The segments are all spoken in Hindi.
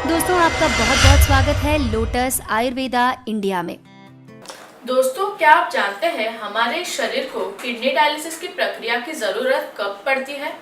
दोस्तों आपका बहुत बहुत स्वागत है लोटस आयुर्वेदा इंडिया में। दोस्तों, क्या आप जानते हैं हमारे शरीर को किडनी डायलिसिस की प्रक्रिया की जरूरत कब पड़ती है?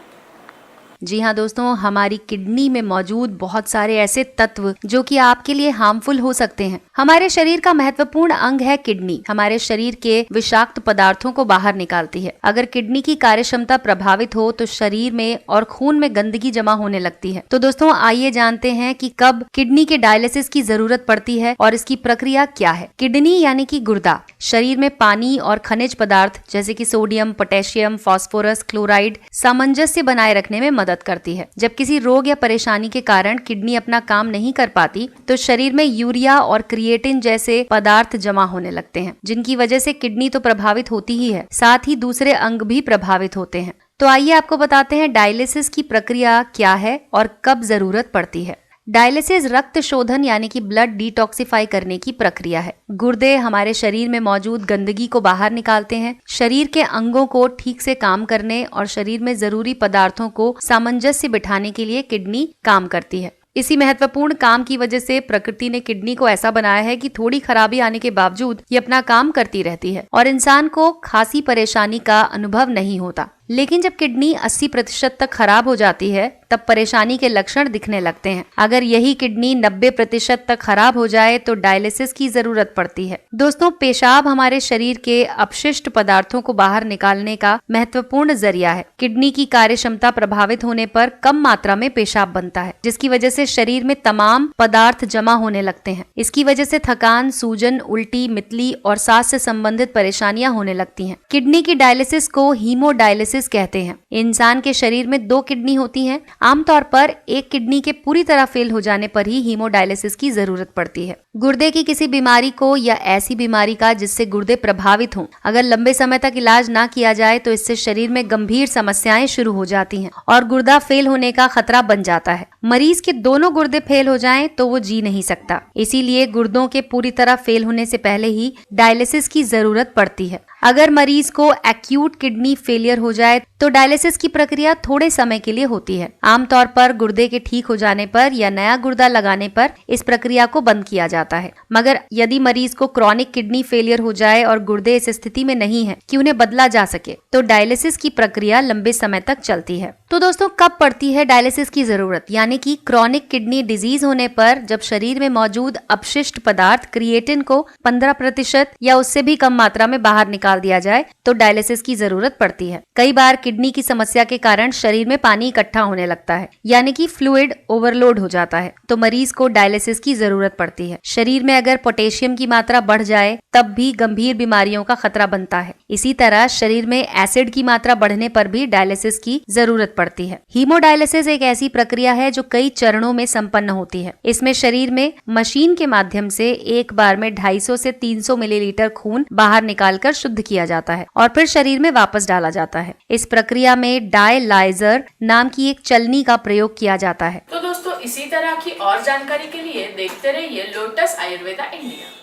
जी हाँ दोस्तों, हमारी किडनी में मौजूद बहुत सारे ऐसे तत्व जो कि आपके लिए हार्मफुल हो सकते हैं। हमारे शरीर का महत्वपूर्ण अंग है किडनी। हमारे शरीर के विषाक्त पदार्थों को बाहर निकालती है। अगर किडनी की कार्यक्षमता प्रभावित हो तो शरीर में और खून में गंदगी जमा होने लगती है। तो दोस्तों आइए जानते हैं कि कब किडनी के डायलिसिस की जरूरत पड़ती है और इसकी प्रक्रिया क्या है। किडनी यानी कि गुर्दा शरीर में पानी और खनिज पदार्थ जैसे कि सोडियम, पोटेशियम, फास्फोरस, क्लोराइड सामंजस्य बनाए रखने में मदद करती है। जब किसी रोग या परेशानी के कारण किडनी अपना काम नहीं कर पाती तो शरीर में यूरिया और क्रिएटिन जैसे पदार्थ जमा होने लगते हैं, जिनकी वजह से किडनी तो प्रभावित होती ही है, साथ ही दूसरे अंग भी प्रभावित होते हैं। तो आइए आपको बताते हैं डायलिसिस की प्रक्रिया क्या है और कब जरूरत पड़ती है। डायलिसिस रक्त शोधन यानी कि ब्लड डिटॉक्सिफाई करने की प्रक्रिया है। गुर्दे हमारे शरीर में मौजूद गंदगी को बाहर निकालते हैं। शरीर के अंगों को ठीक से काम करने और शरीर में जरूरी पदार्थों को सामंजस्य बिठाने के लिए किडनी काम करती है। इसी महत्वपूर्ण काम की वजह से प्रकृति ने किडनी को ऐसा बनाया है कि थोड़ी खराबी आने के बावजूद ये अपना काम करती रहती है और इंसान को खासी परेशानी का अनुभव नहीं होता। लेकिन जब किडनी 80% तक खराब हो जाती है तब परेशानी के लक्षण दिखने लगते हैं। अगर यही किडनी 90% तक खराब हो जाए तो डायलिसिस की जरूरत पड़ती है। दोस्तों, पेशाब हमारे शरीर के अपशिष्ट पदार्थों को बाहर निकालने का महत्वपूर्ण जरिया है। किडनी की कार्यक्षमता प्रभावित होने पर कम मात्रा में पेशाब बनता है, जिसकी वजह से शरीर में तमाम पदार्थ जमा होने लगते हैं। इसकी वजह से थकान, सूजन, उल्टी, मितली और सांस से संबंधित परेशानियां होने लगती हैं। किडनी की डायलिसिस को हीमोडायलिसिस कहते हैं। इंसान के शरीर में 2 किडनी होती हैं। आमतौर पर एक किडनी के पूरी तरह फेल हो जाने पर ही हीमोडायलिसिस की जरूरत पड़ती है। गुर्दे की किसी बीमारी को या ऐसी बीमारी का जिससे गुर्दे प्रभावित हों, अगर लंबे समय तक इलाज ना किया जाए तो इससे शरीर में गंभीर समस्याएं शुरू हो जाती हैं और गुर्दा फेल होने का खतरा बन जाता है। मरीज के दोनों गुर्दे फेल हो जाएं तो वो जी नहीं सकता। इसीलिए गुर्दों के पूरी तरह फेल होने से पहले ही डायलिसिस की जरूरत पड़ती है। अगर मरीज को एक्यूट किडनी फेलियर हो जाए तो डायलिसिस की प्रक्रिया थोड़े समय के लिए होती है। आमतौर पर गुर्दे के ठीक हो जाने पर या नया गुर्दा लगाने पर इस प्रक्रिया को बंद किया जाता है। मगर यदि मरीज को क्रॉनिक किडनी फेलियर हो जाए और गुर्दे इस स्थिति में नहीं है कि उन्हें बदला जा सके तो डायलिसिस की प्रक्रिया लंबे समय तक चलती है। तो दोस्तों, कब पड़ती है डायलिसिस की जरूरत? यानी कि क्रॉनिक किडनी डिजीज होने पर जब शरीर में मौजूद अपशिष्ट पदार्थ क्रिएटिन को 15% या उससे भी कम मात्रा में बाहर निकाल दिया जाए तो डायलिसिस की जरूरत पड़ती है। कई बार किडनी की समस्या के कारण शरीर में पानी इकट्ठा होने लगता है, यानी कि फ्लूइड ओवरलोड हो जाता है, तो मरीज को डायलिसिस की जरूरत पड़ती है। शरीर में अगर पोटेशियम की मात्रा बढ़ जाए तब भी गंभीर बीमारियों का खतरा बनता है। इसी तरह शरीर में एसिड की मात्रा बढ़ने पर भी डायलिसिस की जरूरत पड़ती है। हीमोडायलिसिस एक ऐसी प्रक्रिया है जो कई चरणों में संपन्न होती है। इसमें शरीर में मशीन के माध्यम से एक बार में 250 से 300 मिलीलीटर खून बाहर निकालकर शुद्ध किया जाता है और फिर शरीर में वापस डाला जाता है। इस प्रक्रिया में डायलाइजर नाम की एक चलनी का प्रयोग किया जाता है। तो दोस्तों, इसी तरह की और जानकारी के लिए देखते रहिए लोटस आयुर्वेदा इंडिया।